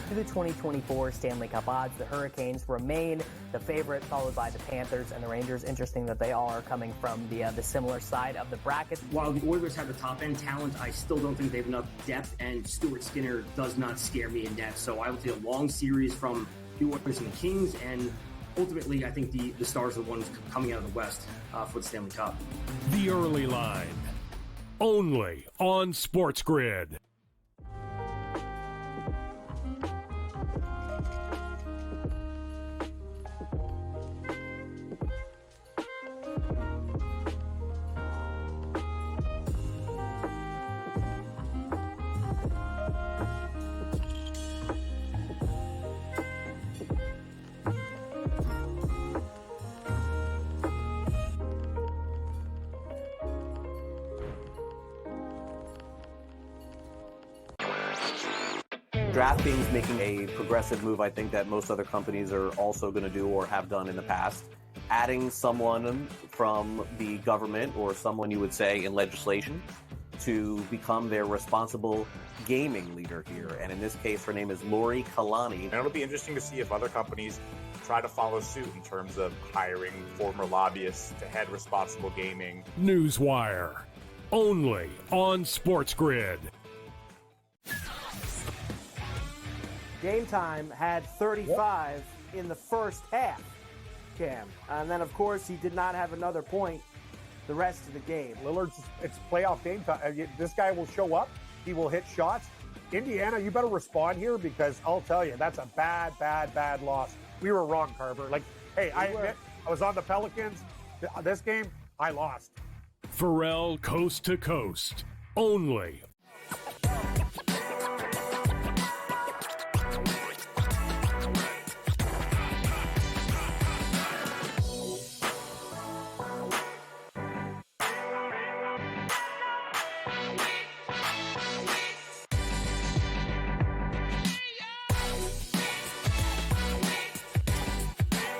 to the 2024 Stanley Cup odds. The Hurricanes remain the favorite, followed by the Panthers and the Rangers. Interesting that they all are coming from the similar side of the bracket. While the Oilers have the top-end talent, I still don't think they have enough depth, and Stuart Skinner does not scare me in depth. So I will take a long series from the Oilers and the Kings, and ultimately I think the Stars are the ones coming out of the West for the Stanley Cup. The Early Line, only on SportsGrid. DraftKings making a progressive move, I think, that most other companies are also going to do or have done in the past. Adding someone from the government or someone you would say in legislation to become their responsible gaming leader here. And in this case, her name is Lori Kalani. And it'll be interesting to see if other companies try to follow suit in terms of hiring former lobbyists to head responsible gaming. Newswire, only on SportsGrid. Game Time had 35 in the first half, Cam. And then, of course, he did not have another point the rest of the game. Lillard's, it's playoff game time. This guy will show up. He will hit shots. Indiana, you better respond here because I'll tell you, that's a bad loss. We were wrong, Carver. Like, hey, I was on the Pelicans. This game, I lost. Pharrell Coast to Coast, only.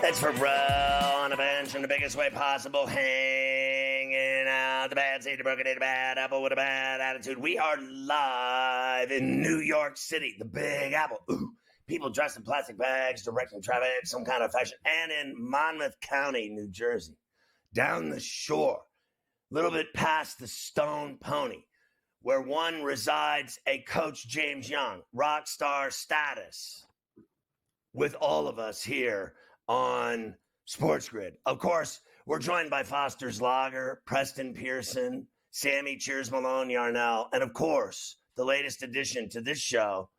It's for bro on a bench in the biggest way possible, hanging out the bad seed, the broken day, the bad apple with a bad attitude. We are live in New York City, the Big Apple. Ooh, people dressed in plastic bags, directing traffic, some kind of fashion, and in Monmouth County, New Jersey, down the shore, a little bit past the Stone Pony, where one resides, a Coach James Young, rock star status, with all of us here on SportsGrid. Of course, we're joined by Foster's Lager, Preston Pearson, Sammy Cheers Malone Yarnell, and of course, the latest addition to this show,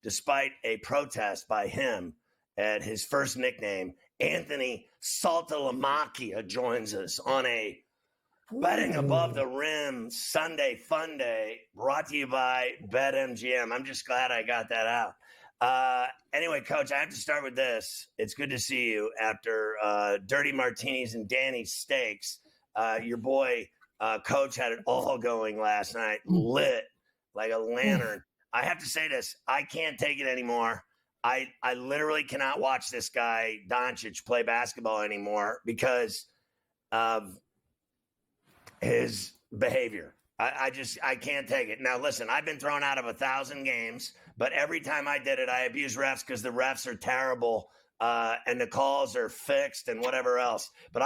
despite a protest by him at his first nickname, Anthony Saltalamacchia joins us on a Betting Above the Rim Sunday Fun Day, brought to you by BetMGM. I'm just glad I got that out. Anyway, Coach, I have to start with this. It's good to see you after Dirty Martinis and Danny's Steaks. Your boy, Coach, had it all going last night, lit like a lantern. I have to say this. I can't take it anymore. I literally cannot watch this guy, Doncic, play basketball anymore because of his behavior. I can't take it. Now, listen, I've been thrown out of 1,000 games, but every time I did it, I abused refs because the refs are terrible and the calls are fixed and whatever else. But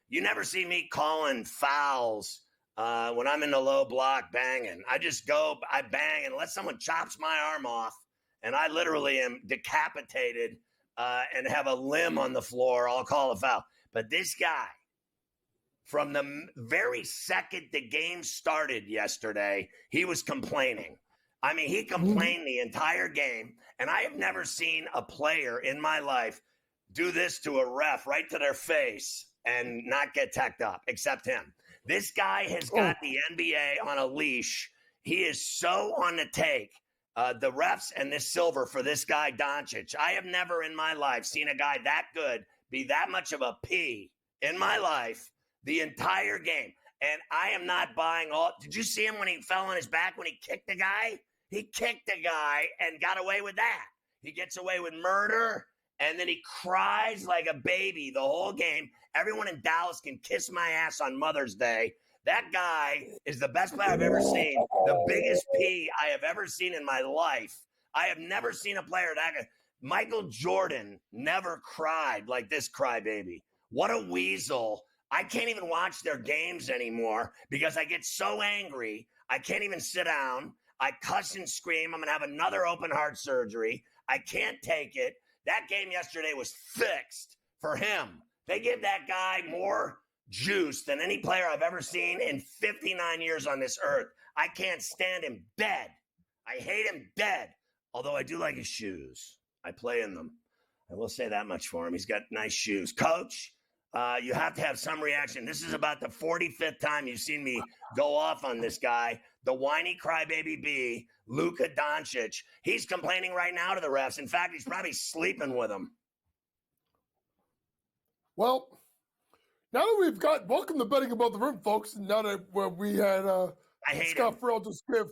you never see me calling fouls when I'm in the low block banging. I bang and let someone chops my arm off, and I literally am decapitated and have a limb on the floor. I'll call a foul. But this guy, from the very second the game started yesterday, he was complaining. I mean, he complained the entire game, and I have never seen a player in my life do this to a ref right to their face and not get teched up, except him. This guy has got the NBA on a leash. He is so on the take. The refs and this silver for this guy, Doncic. I have never in my life seen a guy that good be that much of a P in my life the entire game. And I am not buying all. Did you see him when he fell on his back when he kicked the guy? He kicked the guy and got away with that. He gets away with murder, and then he cries like a baby the whole game. Everyone in Dallas can kiss my ass on Mother's Day. That guy is the best player I've ever seen, the biggest P I have ever seen in my life. I have never seen a player that Michael Jordan never cried like this crybaby. What a weasel. I can't even watch their games anymore because I get so angry. I can't even sit down. I cuss and scream. I'm going to have another open heart surgery. I can't take it. That game yesterday was fixed for him. They give that guy more juice than any player I've ever seen in 59 years on this earth. I can't stand him dead. I hate him dead. Although I do like his shoes. I play in them. I will say that much for him. He's got nice shoes. Coach, you have to have some reaction. This is about the 45th time you've seen me go off on this guy, the whiny crybaby B, Luka Doncic. He's complaining right now to the refs. In fact, he's probably sleeping with them. Well, now that we've got welcome to Betting Above the Rim, folks. And now that we had Scott Farrell just give.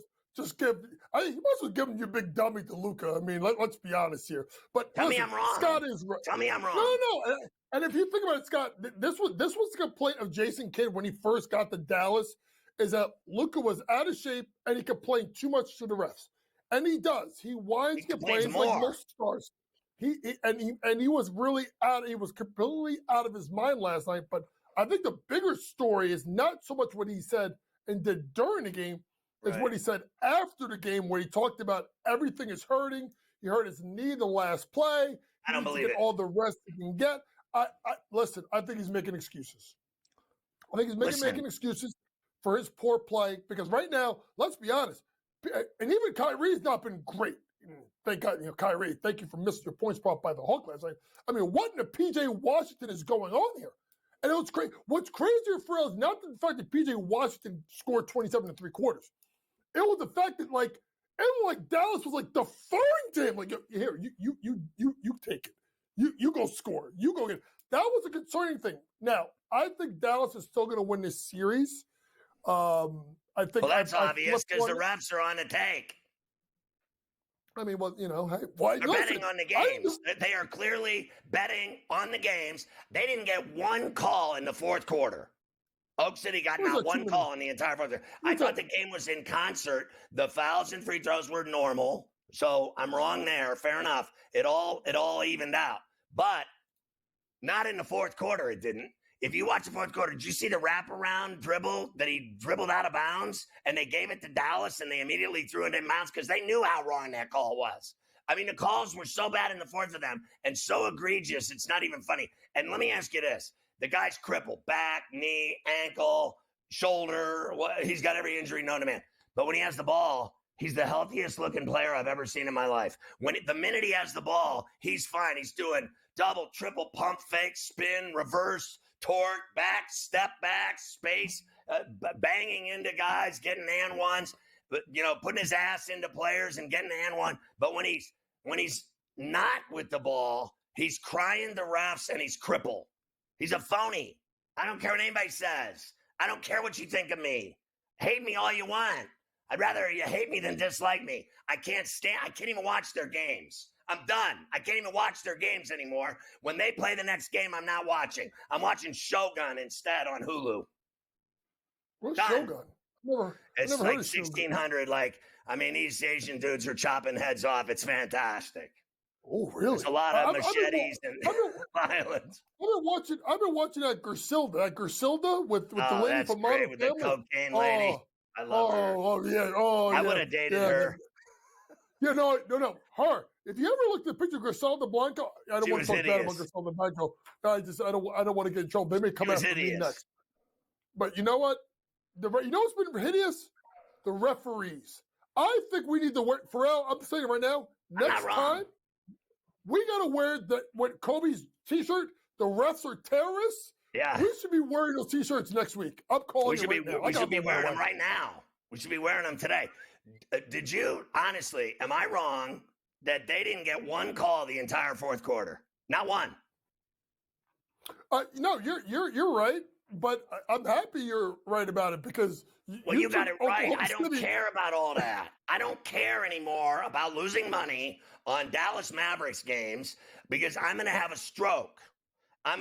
I think you must have given you a big dummy to Luka. I mean, let's be honest here. But tell me I'm wrong. Scott is right. Tell me I'm wrong. No. And if you think about it, Scott, this was the complaint of Jason Kidd when he first got to Dallas, is that Luka was out of shape and he complained too much to the refs, and he does. He whines, complains like most stars. He was really out. He was completely out of his mind last night. But I think the bigger story is not so much what he said and did during the game, is what he said after the game, where he talked about everything is hurting. He hurt his knee the last play. I don't believe it. All the rest he can get. Listen, I think he's making excuses. I think he's making excuses for his poor play, because right now, let's be honest, and even Kyrie's not been great. Thank God, Kyrie, thank you for missing your point spot by the Hawk last night. I mean, what in the PJ Washington is going on here? And it's crazy. What's crazier for us, not the fact that PJ Washington scored 27 3/4. It was the fact that Dallas was deferring to him, here, you take it. You go score. You go get it. That was a concerning thing. Now, I think Dallas is still going to win this series. I think. Well, that's obvious because the refs are on the take. I mean, well, hey, why? They're betting on the games. They are clearly betting on the games. They didn't get one call in the fourth quarter. Oak City got not one call in the entire fourth quarter. I thought the game was in concert. The fouls and free throws were normal. So I'm wrong there. Fair enough. It all evened out. But not in the fourth quarter, it didn't. If you watch the fourth quarter, did you see the wraparound dribble that he dribbled out of bounds and they gave it to Dallas and they immediately threw it in bounds because they knew how wrong that call was? I mean, the calls were so bad in the fourth of them and so egregious, it's not even funny. And let me ask you this. The guy's crippled, back, knee, ankle, shoulder. He's got every injury known to man. But when he has the ball, he's the healthiest looking player I've ever seen in my life. The minute he has the ball, he's fine. He's doing double, triple pump fake, spin, reverse, torque, back, step back, space, banging into guys, getting and ones, putting his ass into players and getting and one. But when he's not with the ball, he's crying to refs and he's crippled. He's a phony. I don't care what anybody says. I don't care what you think of me. Hate me all you want. I'd rather you hate me than dislike me. I can't even watch their games. I'm done. I can't even watch their games anymore. When they play the next game, I'm not watching. I'm watching Shogun instead on Hulu. What's Shogun? It's like 1600. These Asian dudes are chopping heads off. It's fantastic. Oh, really? There's a lot of machetes and violence. I've been watching that Griselda with the lady from Modern Family. With the cocaine lady. I love her. Oh, yeah. Oh, I would have dated her. Yeah, no. Her. If you ever looked at the picture of Griselda Blanco, I don't want to talk bad about Griselda Blanco. I don't want to get in trouble. They may come after me next. But you know what? You know what's been hideous? The referees. I think we need to wear, Pharrell, I'm saying it right now, next time, we got to wear Kobe's T-shirt, the refs are terrorists. Yeah. We should be wearing those T-shirts next week. I'm calling you right now. We should be wearing them right now. We should be wearing them today. Did you, honestly, am I wrong that they didn't get one call the entire fourth quarter? Not one. No, you're right, but I'm happy you're right about it because you got it right. I don't care about all that. I don't care anymore about losing money on Dallas Mavericks games because I'm going to have a stroke. I'm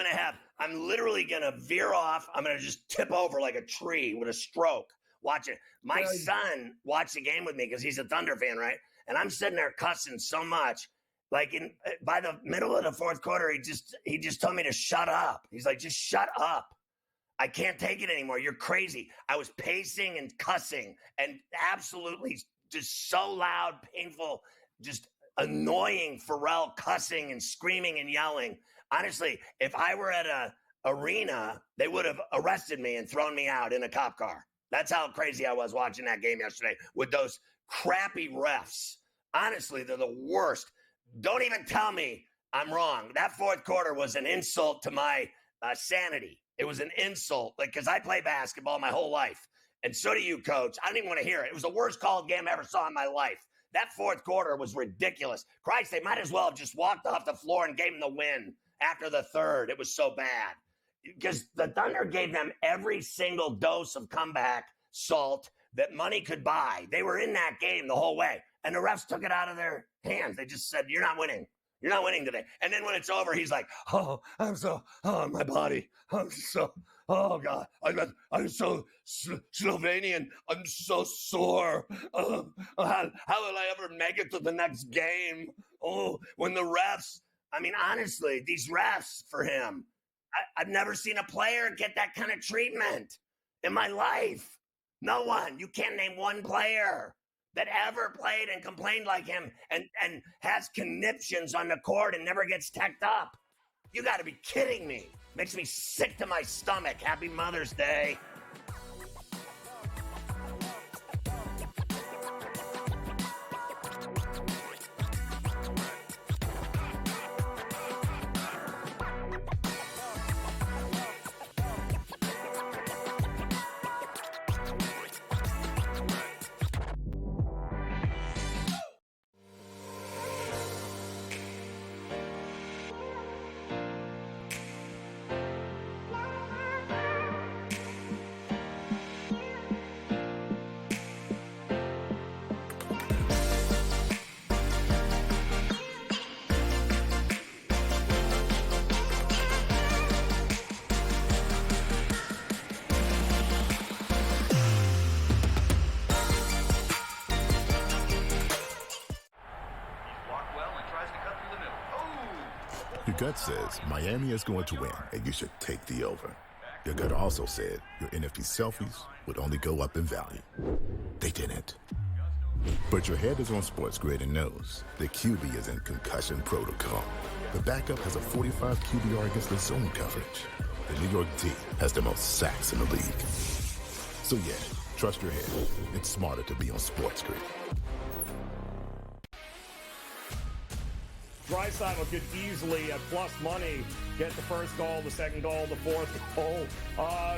literally going to veer off. I'm going to just tip over like a tree with a stroke. Watch it. My son watched the game with me because he's a Thunder fan, right? and I'm sitting there cussing so much. Like by the middle of the fourth quarter, he just told me to shut up. He's like, just shut up. I can't take it anymore. You're crazy. I was pacing and cussing and absolutely just so loud, painful, just annoying Pharrell cussing and screaming and yelling. Honestly, if I were at a arena, they would have arrested me and thrown me out in a cop car. That's how crazy I was watching that game yesterday with those crappy refs. Honestly, they're the worst. Don't even tell me I'm wrong. That fourth quarter was an insult to my sanity. It was an insult, because I play basketball my whole life. And so do you, Coach. I don't even want to hear it. It was the worst called game I ever saw in my life. That fourth quarter was ridiculous. Christ, they might as well have just walked off the floor and gave them the win after the third. It was so bad. Because the Thunder gave them every single dose of comeback salt that money could buy. They were in that game the whole way. And the refs took it out of their hands. They just said, you're not winning. You're not winning today. And then when it's over, he's like, my body. Oh, God. I'm so Slovenian. I'm so sore. How will I ever make it to the next game? Oh, when the refs, honestly, these refs for him, I've never seen a player get that kind of treatment in my life. No one. You can't name one player that ever played and complained like him and has conniptions on the court and never gets teched up. You got to be kidding me. Makes me sick to my stomach. Happy Mother's Day. Your gut says Miami is going to win, and you should take the over. Your gut also said your NFT selfies would only go up in value. They didn't. But your head is on SportsGrid and knows the QB is in concussion protocol. The backup has a 45 QBR against the zone coverage. The New York D has the most sacks in the league. So yeah, trust your head. It's smarter to be on SportsGrid. Draisaitl could easily, at plus money, get the first goal, the second goal, the fourth goal.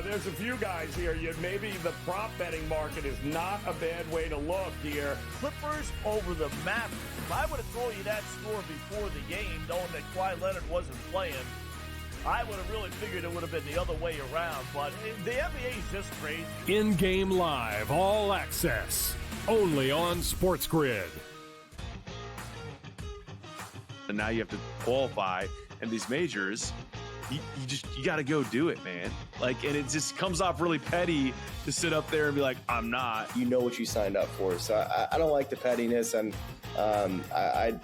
There's a few guys here. Maybe the prop betting market is not a bad way to look here. Clippers over the Mavericks. If I would have told you that score before the game, knowing that Kawhi Leonard wasn't playing, I would have really figured it would have been the other way around. But the NBA is just crazy. In-game live, all access, only on SportsGrid. And now you have to qualify, and these majors, you got to go do it, man. And it just comes off really petty to sit up there and be like, I'm not. You know what you signed up for, so I don't like the pettiness, and I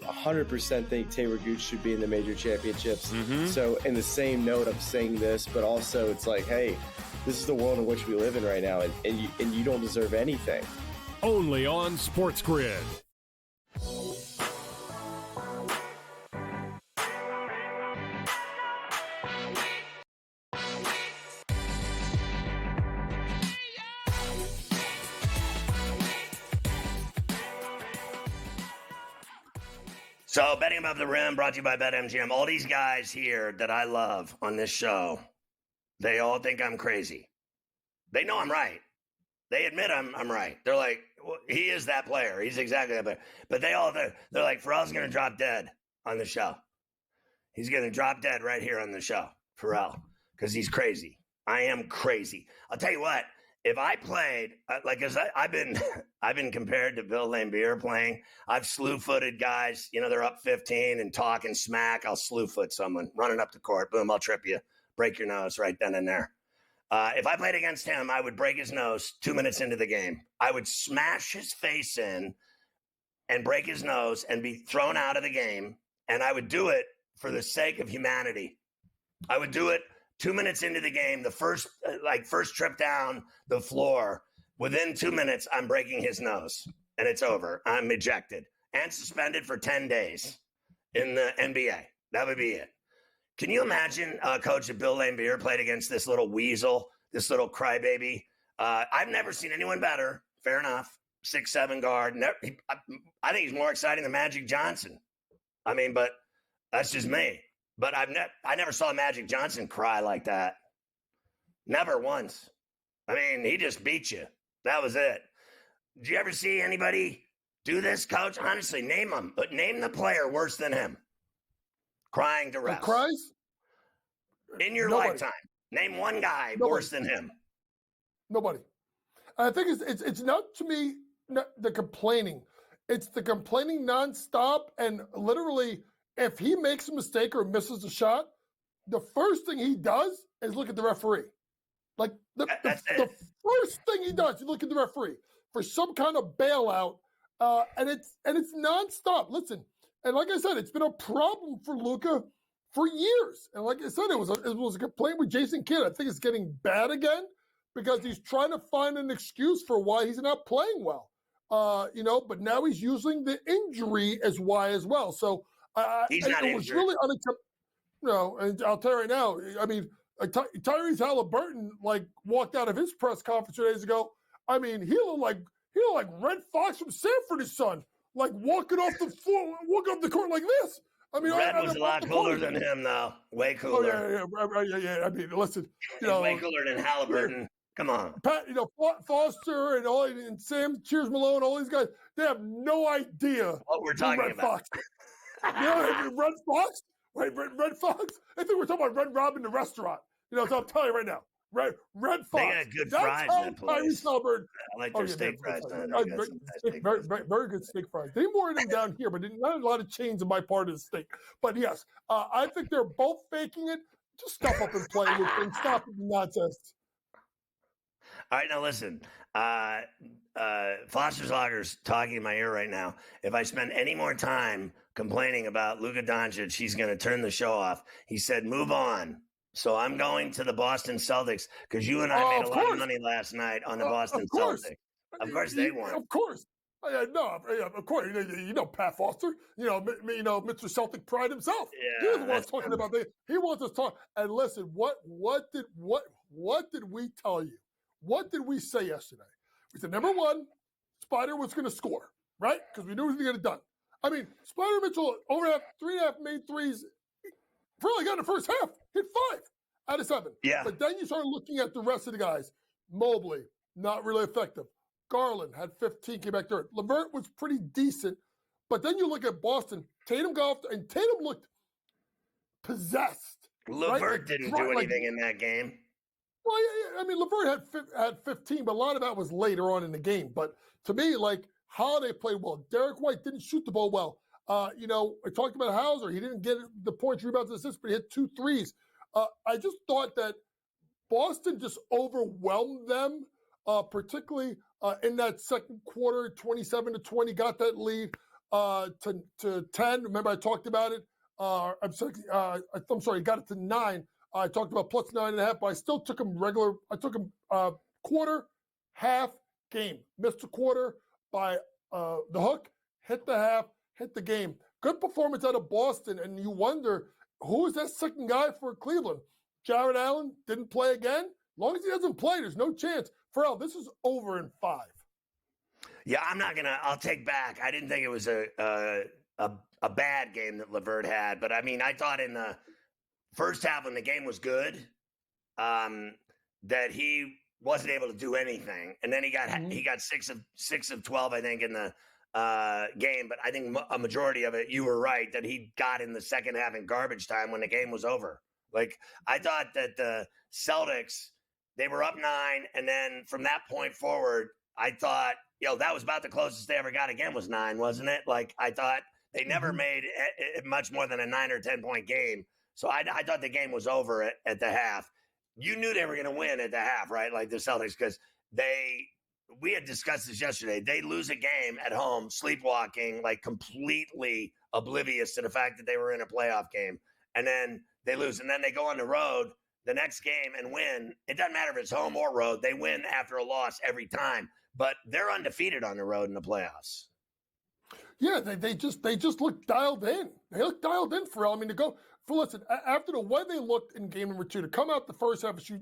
100% think Taylor Gooch should be in the major championships. Mm-hmm. So in the same note, I'm saying this, but also it's like, hey, this is the world in which we live in right now, and you don't deserve anything. Only on SportsGrid. So, Betting Above the Rim, brought to you by BetMGM. All these guys here that I love on this show, they all think I'm crazy. They know I'm right. They admit I'm right. They're like, well, he is that player. He's exactly that player. But they're like, Pharrell's going to drop dead on the show. He's going to drop dead right here on the show, Pharrell, because he's crazy. I am crazy. I'll tell you what. If I played, I've been compared to Bill Laimbeer playing. I've slew-footed guys. They're up 15 and talking smack. I'll slew-foot someone running up the court. Boom, I'll trip you. Break your nose right then and there. If I played against him, I would break his nose 2 minutes into the game. I would smash his face in and break his nose and be thrown out of the game. And I would do it for the sake of humanity. I would do it 2 minutes into the game, the first trip down the floor. Within 2 minutes, I'm breaking his nose, and it's over. I'm ejected and suspended for 10 days in the NBA. That would be it. Can you imagine, Coach, if Bill Laimbeer played against this little weasel, this little crybaby? I've never seen anyone better. Fair enough. 6'7" guard. I think he's more exciting than Magic Johnson. I mean, but that's just me. But I never saw Magic Johnson cry like that. Never once. I mean, he just beat you. That was it. Did you ever see anybody do this, Coach? Honestly, name them. But name the player worse than him. Crying to refs. Cries? In your Nobody. lifetime. Name one guy Nobody. worse than him. Nobody. I think it's not, to me, not the complaining. It's the complaining nonstop, and literally, if he makes a mistake or misses a shot, the first thing he does is look at the referee. Like the first thing he does, you look at the referee for some kind of bailout, and it's nonstop. Listen, and like I said, it's been a problem for Luka for years. And like I said, it was a complaint with Jason Kidd. I think it's getting bad again because he's trying to find an excuse for why he's not playing well. But now he's using the injury as why as well. So he's not it was really unacceptable. No, and I'll tell you right now. I mean, Tyrese Halliburton walked out of his press conference 2 days ago. I mean, he looked like Red Fox from Sanford, his son, walking off the floor, walking off the court like this. I mean, Red was a lot cooler than him, though. Way cooler. Oh yeah. I mean, listen, way cooler than Halliburton. Come on, Pat. Foster and Sam Cheers Malone, all these guys. They have no idea what we're talking Red about. Fox. Red Fox. Wait, Red Fox? I think we're talking about Red Robin, the restaurant. So I'm telling you right now, Red Fox. They got good fries in that place. Tyrese I like their steak fries. Very good steak fries. They more of them down here, but not a lot of chains in my part of the state. But yes, I think they're both faking it. Just step up and play with and stop the nonsense. All right, now listen. Foster's Lager's talking in my ear right now. If I spend any more time complaining about Luka Doncic, he's going to turn the show off. He said, move on. So I'm going to the Boston Celtics because you and I made a lot of money last night on the Boston Celtics. Of course they won. Of course. Of course. Pat Foster, Mr. Celtic Pride himself. Yeah, He's the one talking about that. He wants us to talk. And listen, what did we tell you? What did we say yesterday? We said, number one, Spider was going to score, right? Because we knew he was going to get it done. I mean, Spider Mitchell, over 3.5 made threes, really got in the first half, hit 5 out of 7. Yeah. But then you start looking at the rest of the guys. Mobley, not really effective. Garland had 15, came back third. LeVert was pretty decent. But then you look at Boston, Tatum golfed, and Tatum looked possessed. LeVert didn't do anything in that game. Well, yeah, I mean, LeVert had 15, but a lot of that was later on in the game. But to me, Holiday played well. Derek White didn't shoot the ball well. I talked about Hauser. He didn't get the points, rebounds, assists, but he hit 2 threes. I just thought that Boston just overwhelmed them, particularly in that second quarter, 27-20, got that lead to 10. Remember, I talked about it. I'm sorry, got it to 9. I talked about plus 9.5, but I still took him regular. I took him quarter, half, game. Missed a quarter by the hook, hit the half, hit the game. Good performance out of Boston, and you wonder, who is that second guy for Cleveland? Jared Allen didn't play again? As long as he doesn't play, there's no chance. Pharrell, this is over in 5. Yeah, I'll take back. I didn't think it was a bad game that LeVert had, but I mean, I thought in the first half when the game was good, that he wasn't able to do anything, and then he got 6 of 12, I think, in the game. But I think a majority of it, you were right, that he got in the second half in garbage time when the game was over. I thought that the Celtics, they were up 9, and then from that point forward, I thought, that was about the closest they ever got again was 9, wasn't it? I thought they never made it much more than a 9 or 10 point game. So I thought the game was over at the half. You knew they were going to win at the half, right? Like the Celtics, because they we had discussed this yesterday. They lose a game at home, sleepwalking, like completely oblivious to the fact that they were in a playoff game. And then they lose. And then they go on the road the next game and win. It doesn't matter if it's home or road. They win after a loss every time. But they're undefeated on the road in the playoffs. Yeah, they just look dialed in. They look dialed in for real. I mean, listen, after the way they looked in game number 2, to come out the first half and shoot,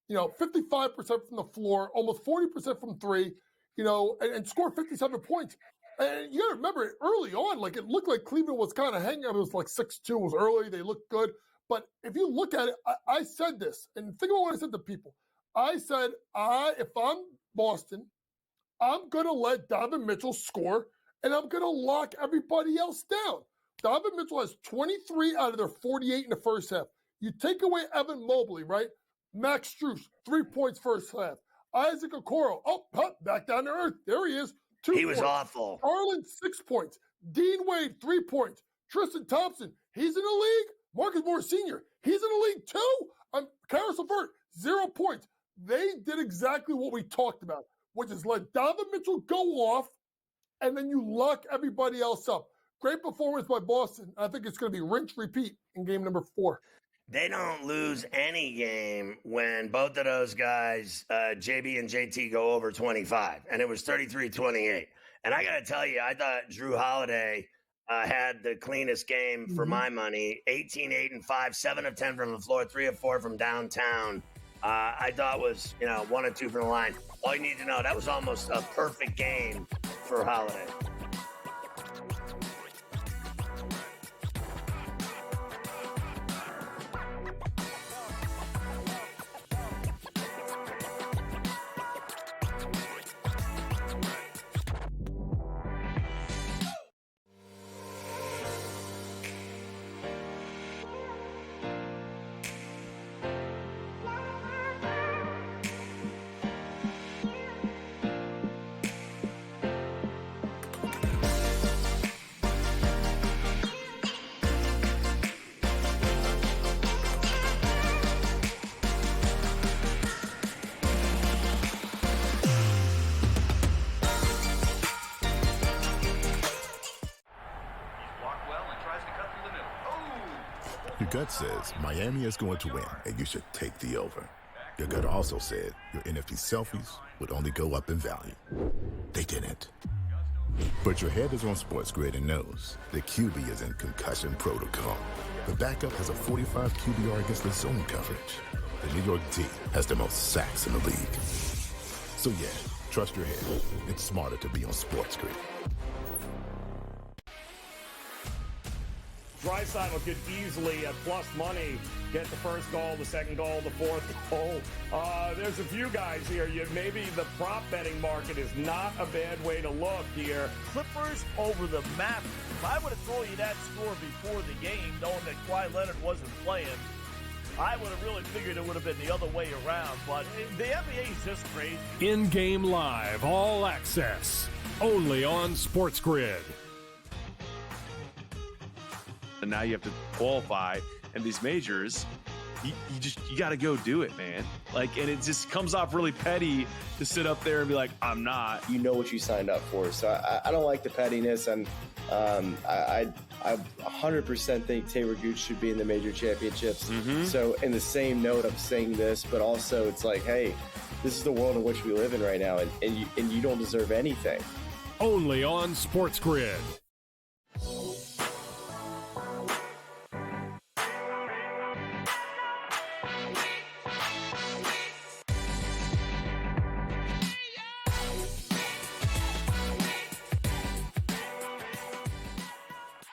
55% from the floor, almost 40% from three, and score 57 points. And you got to remember, early on, like it looked like Cleveland was kind of hanging up. It was like 6-2. It was early. They looked good. But if you look at it, I said this, and think about what I said to people. I said, if I'm Boston, I'm going to let Donovan Mitchell score, and I'm going to lock everybody else down. Donovan Mitchell has 23 out of their 48 in the first half. You take away Evan Mobley, right? Max Strus, 3 points first half. Isaac Okoro, back down to earth. There he is, 2 points. He was awful. Garland, 6 points. Dean Wade, 3 points. Tristan Thompson, he's in the league. Marcus Morris Sr., he's in the league too. Karis LeVert, 0 points. They did exactly what we talked about, which is let Donovan Mitchell go off, and then you lock everybody else up. Great performance by Boston. I think it's going to be rinse, repeat in game number 4. They don't lose any game when both of those guys, JB and JT, go over 25. And it was 33-28. And I got to tell you, I thought Drew Holiday had the cleanest game for my money. 18, 8, and 5, 7 of 10 from the floor, 3 of 4 from downtown. I thought was, 1 or 2 from the line. All you need to know, that was almost a perfect game for Holiday. Your gut says Miami is going to win, and you should take the over. Your gut also said your NFT selfies would only go up in value. They didn't. But your head is on SportsGrid and knows the QB is in concussion protocol. The backup has a 45 QBR against the zone coverage. The New York D has the most sacks in the league. So yeah, trust your head. It's smarter to be on SportsGrid. Draisaitl could easily, at plus money, get the first goal, the second goal, the fourth goal. There's a few guys here. Maybe the prop betting market is not a bad way to look here. Clippers over the Mavericks. If I would have told you that score before the game, knowing that Kawhi Leonard wasn't playing, I would have really figured it would have been the other way around. But the NBA is just crazy. In-game live, all access, only on SportsGrid. And now you have to qualify, and these majors, you got to go do it, man. Like, and it just comes off really petty to sit up there and be like, I'm not. You know what you signed up for. So I don't like the pettiness, and I 100% think Taylor Gooch should be in the major championships. Mm-hmm. So in the same note, I'm saying this, but also it's like, hey, this is the world in which we live in right now, and you don't deserve anything. Only on SportsGrid.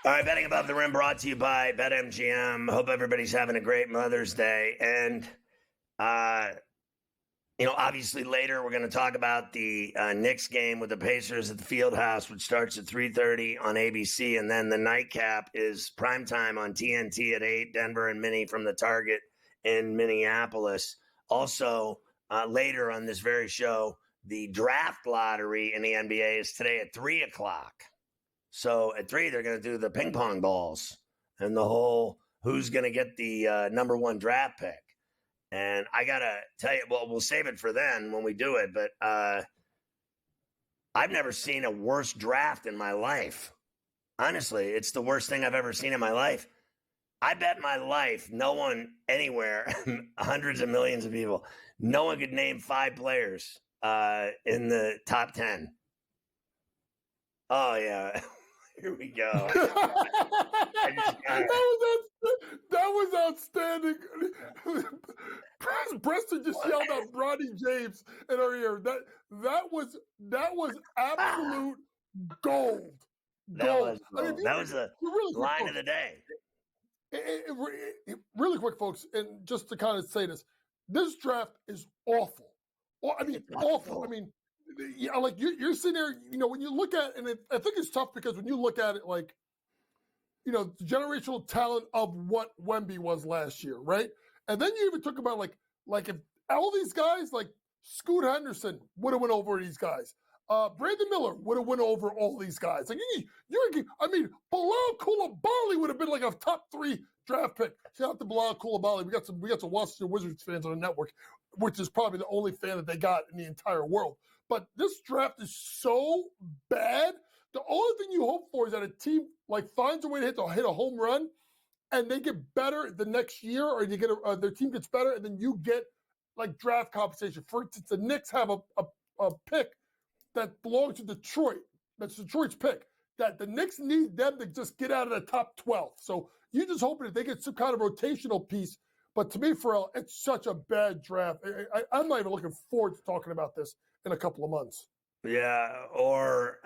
All right, Betting Above the Rim brought to you by BetMGM. Hope everybody's having a great Mother's Day. And, obviously later we're going to talk about the Knicks game with the Pacers at the Fieldhouse, which starts at 3:30 on ABC. And then the nightcap is primetime on TNT at 8, Denver and Minnie from the Target in Minneapolis. Also, later on this very show, the draft lottery in the NBA is today at 3 o'clock. So at 3, they're going to do the ping pong balls and the whole who's going to get the number 1 draft pick. And I got to tell you, well, we'll save it for then when we do it. But I've never seen a worse draft in my life. Honestly, it's the worst thing I've ever seen in my life. I bet my life no one anywhere, hundreds of millions of people, no one could name 5 players in the top 10. Oh, yeah. Here we go. That was outstanding. Preston just yelled out Bronny James in our ear. That was absolute gold. That was the line of the day. Really quick, folks, and just to kind of say this draft is awful. I mean, awful. I mean, yeah, like you're sitting there, when you look at, and I think it's tough because when you look at it, like, the generational talent of what Wemby was last year, right? And then you even talk about like if all these guys, like Scoot Henderson would have went over these guys. Brandon Miller would have went over all these guys. Like Bilal Coulibaly would have been like a top 3 draft pick. Shout out to Bilal Coulibaly. We got some Washington Wizards fans on the network, which is probably the only fan that they got in the entire world. But this draft is so bad. The only thing you hope for is that a team finds a way to hit a home run, and they get better the next year, or you get their team gets better, and then you get draft compensation. For instance, the Knicks have a pick that belongs to Detroit. That's Detroit's pick. That the Knicks need them to just get out of the top 12. So you just hoping that they get some kind of rotational piece. But to me, Pharrell, it's such a bad draft. I'm not even looking forward to talking about this in a couple of months. Yeah, or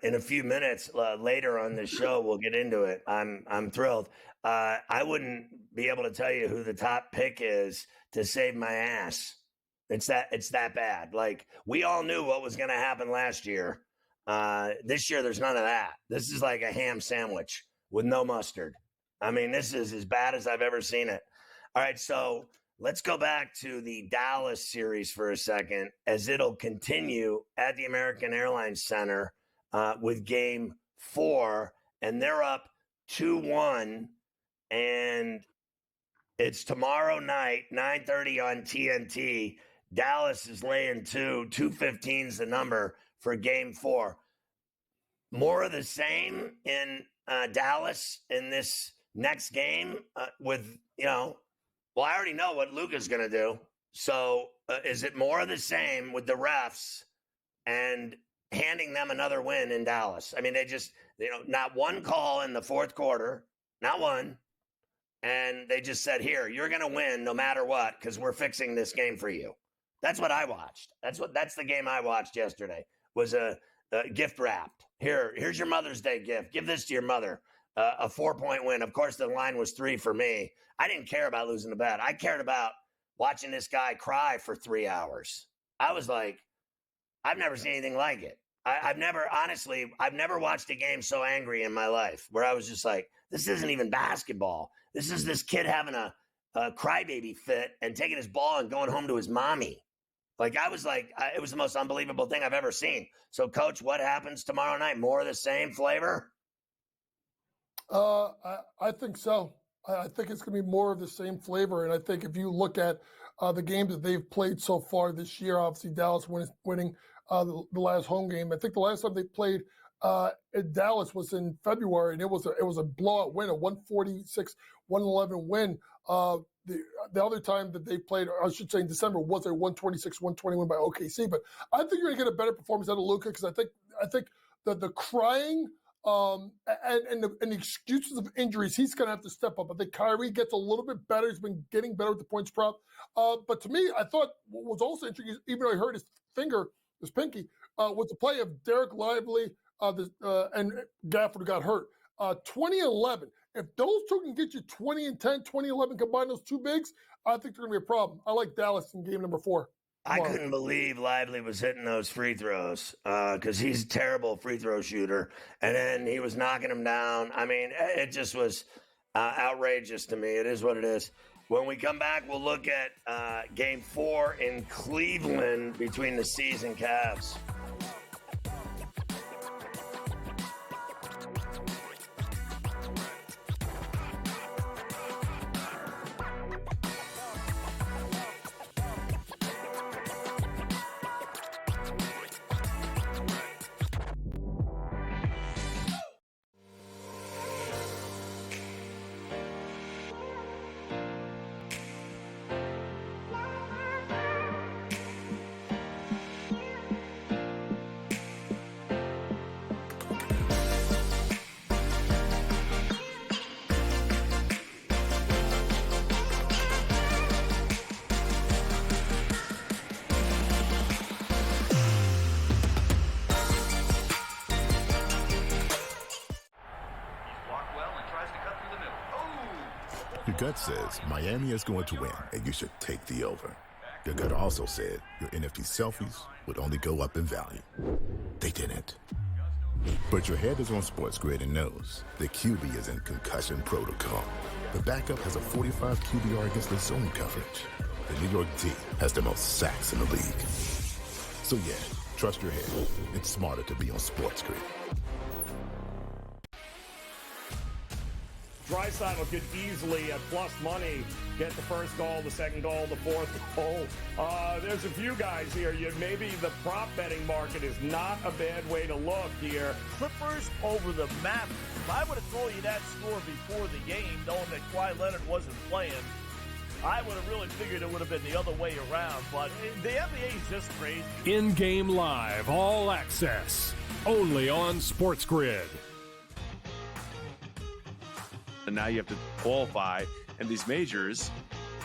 in a few minutes later on this show, we'll get into it. I'm thrilled. I wouldn't be able to tell you who the top pick is to save my ass. It's that bad. Like, we all knew what was going to happen last year. This year, there's none of that. This is like a ham sandwich with no mustard. I mean, this is as bad as I've ever seen it. All right, so let's go back to the Dallas series for a second, as it'll continue at the American Airlines Center with Game 4, and they're up 2-1, and it's tomorrow night, 9:30 on TNT. Dallas is laying 215's the number for Game 4. More of the same in Dallas in this next game with, well, I already know what Luka's going to do. So is it more of the same with the refs and handing them another win in Dallas? I mean, they just, not one call in the fourth quarter, not one. And they just said, here, you're going to win no matter what, because we're fixing this game for you. That's what I watched. That's the game I watched yesterday, was a gift wrapped. Here's your Mother's Day gift. Give this to your mother. A 4-point win. Of course, the line was 3 for me. I didn't care about losing the bet. I cared about watching this guy cry for 3 hours. I was like, I've never seen anything like it. I've never watched a game so angry in my life, where I was just like, this isn't even basketball. This is this kid having a crybaby fit and taking his ball and going home to his mommy. I was like, it was the most unbelievable thing I've ever seen. So, Coach, what happens tomorrow night? More of the same flavor? I think so. I think it's going to be more of the same flavor. And I think if you look at the games that they've played so far this year, obviously Dallas winning the last home game. I think the last time they played in Dallas was in February, and it was a blowout win, a 146-111 win. The other time that they played, or I should say in December, was a 126-120 win by OKC. But I think you're going to get a better performance out of Luka, because I think that the crying and the excuses of injuries, he's going to have to step up. I think Kyrie gets a little bit better. He's been getting better with the points prop. But to me, I thought what was also interesting, even though I hurt his pinky, was the play of Derek Lively and Gafford, who got hurt. 2011. If those two can get you 20 and 10, 2011, combine those two bigs, I think they're going to be a problem. I like Dallas in game number 4. I couldn't believe Lively was hitting those free throws because he's a terrible free throw shooter. And then he was knocking them down. I mean, it just was outrageous to me. It is what it is. When we come back, we'll look at Game 4 in Cleveland between the C's and Cavs. Your gut says Miami is going to win, and you should take the over. Your gut also said your NFT selfies would only go up in value. They didn't. But your head is on SportsGrid and knows the QB is in concussion protocol. The backup has a 45 QBR against the zone coverage. The New York D has the most sacks in the league. So yeah, trust your head. It's smarter to be on SportsGrid. Draisaitl could easily, at plus money, get the first goal, the second goal, the fourth goal. There's a few guys here. Maybe the prop betting market is not a bad way to look here. Clippers over the Mavericks. If I would have told you that score before the game, knowing that Kawhi Leonard wasn't playing, I would have really figured it would have been the other way around. But the NBA is just crazy. In-game live, all access, only on SportsGrid. And now you have to qualify, and these majors,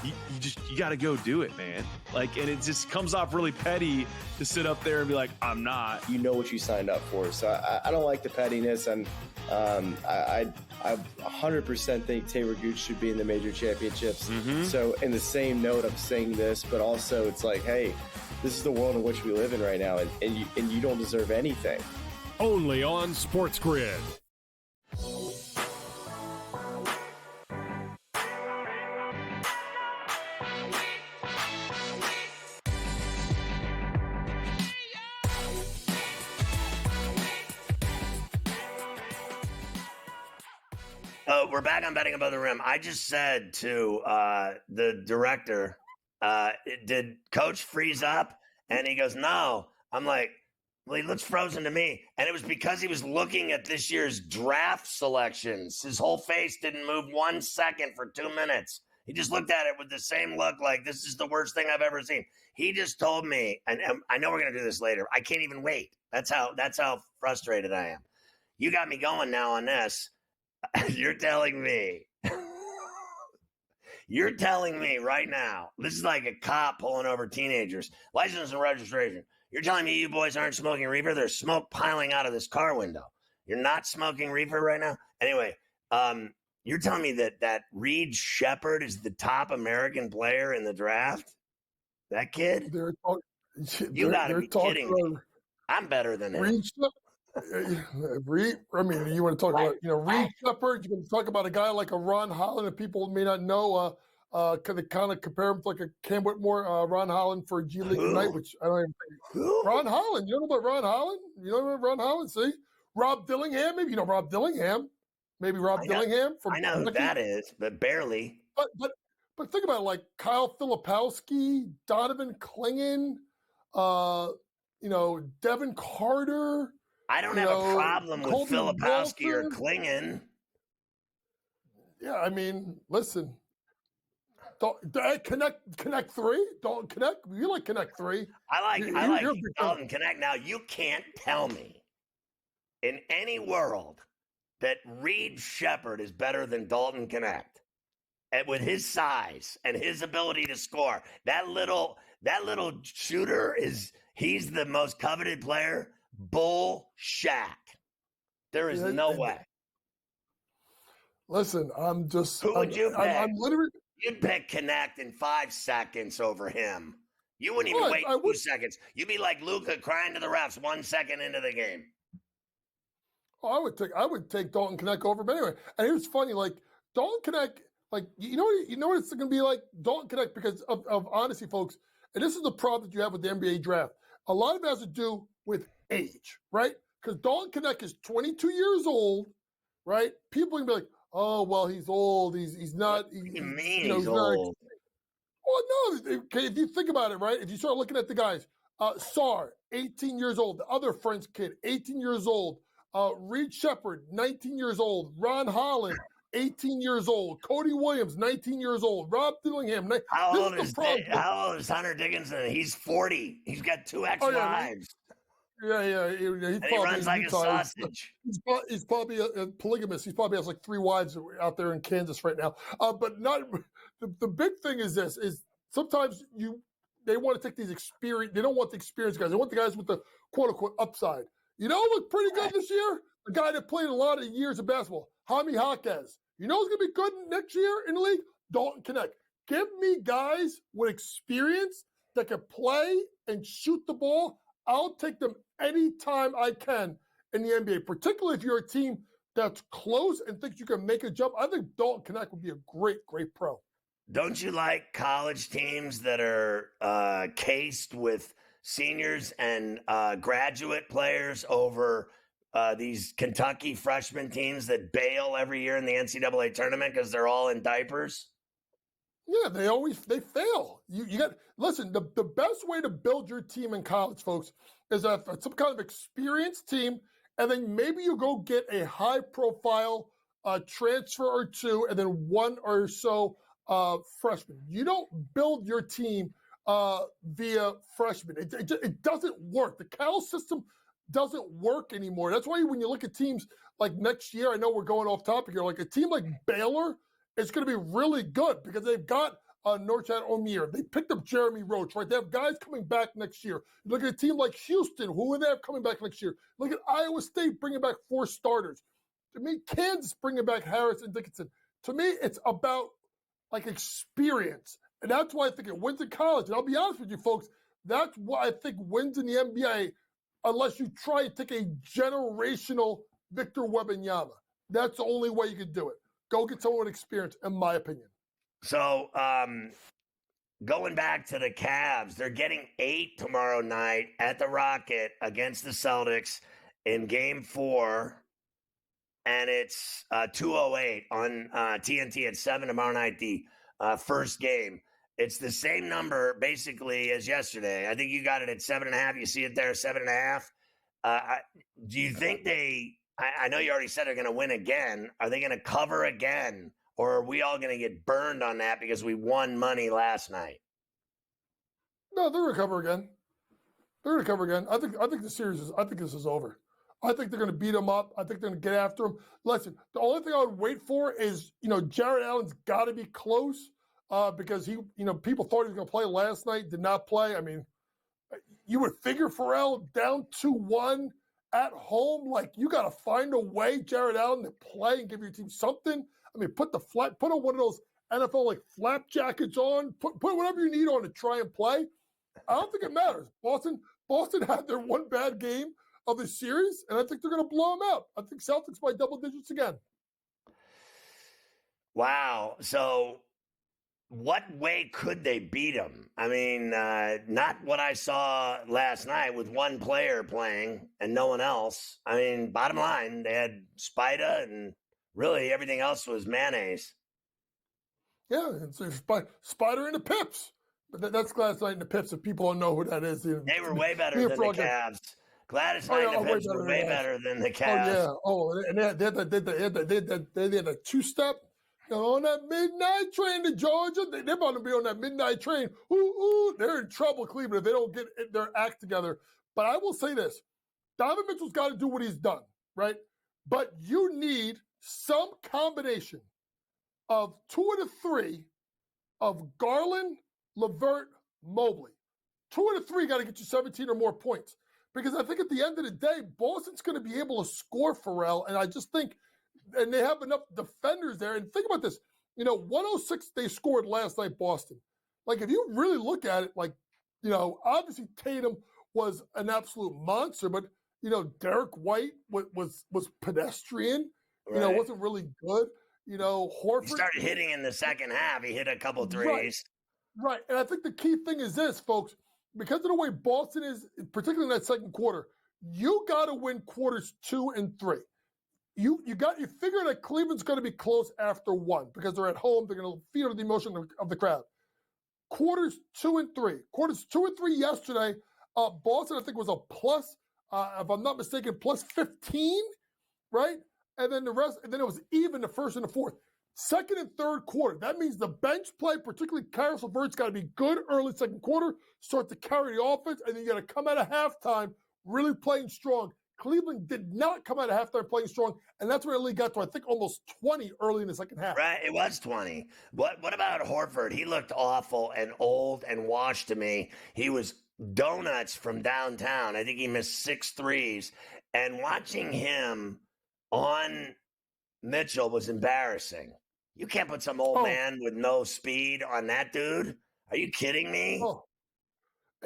you got to go do it, man. Like, and it just comes off really petty to sit up there and be like, I'm not. You know what you signed up for. So I don't like the pettiness, and I 100% think Taylor Gooch should be in the major championships. So in the same note, I'm saying this, but also it's like, hey, this is the world in which we live in right now, and you don't deserve anything. Only on SportsGrid. We're back on Betting Above the Rim. I just said to the director, did Coach freeze up? And he goes, no. I'm like, well, he looks frozen to me. And it was because he was looking at this year's draft selections. His whole face didn't move 1 second for 2 minutes. He just looked at it with the same look like, this is the worst thing I've ever seen. He just told me, and I know we're going to do this later. I can't even wait. That's how frustrated I am. You got me going now on this. You're telling me right now, this is like a cop pulling over teenagers, license and registration. You're telling me you boys aren't smoking reefer? There's smoke piling out of this car window. You're not smoking reefer right now? Anyway, you're telling me that Reed Shepard is the top American player in the draft? That kid? You got to be kidding me. I'm better than him. Reed, I mean, you want to talk about, Reed Shepard, you can talk about a guy like a Ron Holland that people may not know, kind of compare him to like a Cam Whitmore, Ron Holland for G League Ignite, which I don't even think. Ron Holland, you don't know about Ron Holland? You know about Ron Holland? See? Rob Dillingham, maybe you know Rob Dillingham. Maybe Rob Dillingham. I know who that is, but barely. But think about it, like Kyle Filipowski, Donovan Clingan, Devin Carter. I don't have a problem with Filipowski or Clingan. Yeah, I mean, listen. Connect three. Dalton Connect. You like Connect three. I like Dalton Connect. Now you can't tell me in any world that Reed Shepard is better than Dalton Connect, and with his size and his ability to score. That little shooter he's the most coveted player. Bullshit. There is no way. Listen, I'm just. Who would you pick? I'm literally. You'd pick Connect in 5 seconds over him. You wouldn't even wait 2 seconds. You'd be like Luka crying to the refs 1 second into the game. Oh, I would take Dalton Connect over. But anyway, and here's funny, like Dalton Connect, like you know what it's going to be like Dalton Connect because of honesty, folks. And this is the problem that you have with the NBA draft. A lot of it has to do with age, right? Because Dalton Connect is 22 years old, right? People can be like, oh, well, he's old. He's not. What do you mean he's old? Well, no. Okay, if you think about it, right? If you start looking at the guys, Sarr, 18 years old. The other French kid, 18 years old. Reed Shepard, 19 years old. Ron Holland, 18 years old. Cody Williams, 19 years old. Rob Dillingham. How old is Hunter Dickinson? He's 40. He's got 2 ex-wives. Yeah. He runs like a sausage. He's probably a polygamist. He probably has like 3 wives out there in Kansas right now. But not the big thing is this: is sometimes they want to take these experience. They don't want the experienced guys. They want the guys with the quote unquote upside. You know, look pretty good this year. A guy that played a lot of years of basketball, Jaime Jaquez. You know who's going to be good next year in the league? Dalton Connect. Give me guys with experience that can play and shoot the ball. I'll take them anytime I can in the NBA, particularly if you're a team that's close and thinks you can make a jump. I think Dalton Connect would be a great, great pro. Don't you like college teams that are cased with seniors and graduate players over these Kentucky freshman teams that bail every year in the NCAA tournament because they're all in diapers? Yeah, they fail. You got listen. The best way to build your team in college, folks, is have some kind of experienced team, and then maybe you go get a high profile transfer or two, and then one or so freshman. You don't build your team via freshmen. It doesn't work. The Cal system doesn't work anymore. That's why when you look at teams like next year, I know we're going off topic here, like a team like Baylor, it's going to be really good because they've got Norchad Omier. They picked up Jeremy Roach, right? They have guys coming back next year. Look at a team like Houston. Who would they have coming back next year? Look at Iowa State bringing back 4 starters. To me, Kansas bringing back Harris and Dickinson. To me, it's about like experience. And that's why I think it wins in college. And I'll be honest with you, folks, that's why I think wins in the NBA unless you try and take a generational Victor Wembanyama. That's the only way you can do it. Go get someone with experience, in my opinion. So, going back to the Cavs, they're getting 8 tomorrow night at the Rocket against the Celtics in Game 4, and it's 2:08 on TNT at 7 tomorrow night, the first game. It's the same number, basically, as yesterday. I think you got it at 7.5. You see it there, 7.5. Do you think I know you already said they're going to win again. Are they going to cover again? Or are we all going to get burned on that because we won money last night? No, they're going to cover again. They're going to cover again. I think the series is. I think this is over. I think they're going to beat them up. I think they're going to get after them. Listen, the only thing I would wait for is, Jared Allen's got to be close because he, people thought he was going to play last night, did not play. I mean, you would figure Pharrell down 2-1 at home, like you got to find a way, Jared Allen, to play and give your team something. I mean, put on one of those NFL like flap jackets on, put whatever you need on to try and play. I don't think it matters. Boston had their one bad game of the series, and I think they're going to blow them out. I think Celtics by double digits again. Wow. So what way could they beat them? I mean, not what I saw last night with one player playing and no one else. I mean, bottom line, they had Spida and really everything else was mayonnaise. Yeah, it's Spider and the Pips. But that's last night in the Pips. If people don't know who that is. They were way better than the Cavs. Gladys Knight and the Pips were way better than the Cavs. Oh, yeah. Oh, and they had a two-step. On that midnight train to Georgia, they're about to be on that midnight train. Ooh, they're in trouble, Cleveland, if they don't get their act together. But I will say this. Donovan Mitchell's got to do what he's done, right? But you need some combination of 2 of the 3 of Garland, LeVert, Mobley. 2 of the 3 got to get you 17 or more points. Because I think at the end of the day, Boston's going to be able to score Pharrell. And I just think and they have enough defenders there. And think about this, 106 they scored last night, Boston. Like, if you really look at it, like, obviously Tatum was an absolute monster, but, Derek White was pedestrian, right. Wasn't really good. Horford. He started hitting in the second half. He hit a couple threes. Right. And I think the key thing is this, folks, because of the way Boston is, particularly in that second quarter, you got to win quarters 2 and 3. You figure that Cleveland's going to be close after 1 because they're at home. They're going to feel the emotion of the crowd. Quarters 2 and 3. Quarters 2 and 3 yesterday. Boston, I think, was a plus, if I'm not mistaken, plus 15, right? And then the rest, and then it was even the first and the fourth. Second and third quarter. That means the bench play, particularly Caris LeVert's got to be good early second quarter, start to carry the offense, and then you got to come out of halftime really playing strong. Cleveland did not come out of halftime playing strong, and that's where the league got to, I think, almost 20 early in the second half. Right, it was 20. What about Horford? He looked awful and old and washed to me. He was donuts from downtown. I think he missed 6 threes. And watching him on Mitchell was embarrassing. You can't put some old man with no speed on that dude. Are you kidding me? Oh.